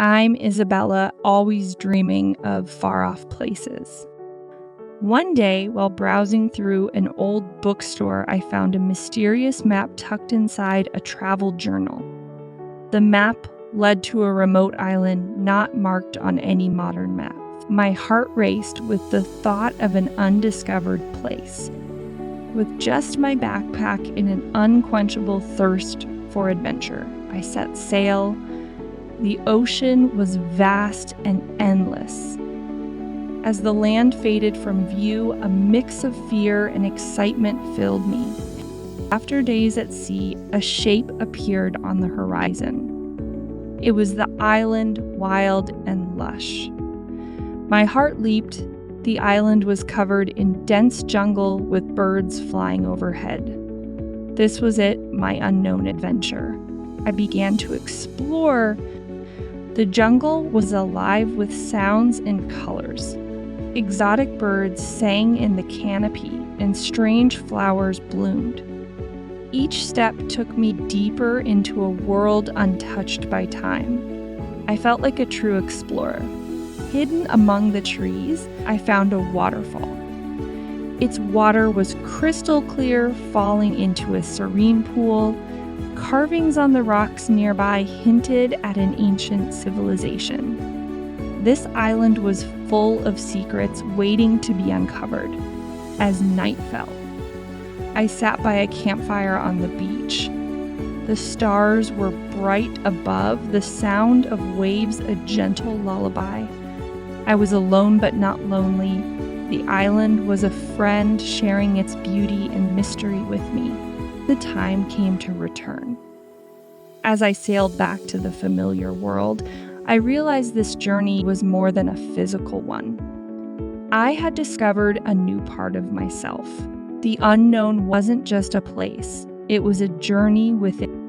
I'm Isabella, always dreaming of far-off places. One day, while browsing through an old bookstore, I found a mysterious map tucked inside a travel journal. The map led to a remote island not marked on any modern map. My heart raced with the thought of an undiscovered place. With just my backpack and an unquenchable thirst for adventure, I set sail. The ocean was vast and endless. As the land faded from view, a mix of fear and excitement filled me. After days at sea, a shape appeared on the horizon. It was the island, wild and lush. My heart leaped. The island was covered in dense jungle with birds flying overhead. This was it, my unknown adventure. I began to explore. The jungle was alive with sounds and colors. Exotic birds sang in the canopy, and strange flowers bloomed. Each step took me deeper into a world untouched by time. I felt like a true explorer. Hidden among the trees, I found a waterfall. Its water was crystal clear, falling into a serene pool. Carvings on the rocks nearby hinted at an ancient civilization. This island was full of secrets waiting to be uncovered. As night fell, I sat by a campfire on the beach. The stars were bright above, the sound of waves a gentle lullaby. I was alone but not lonely. The island was a friend sharing its beauty and mystery with me. The time came to return. As I sailed back to the familiar world, I realized this journey was more than a physical one. I had discovered a new part of myself. The unknown wasn't just a place, it was a journey within.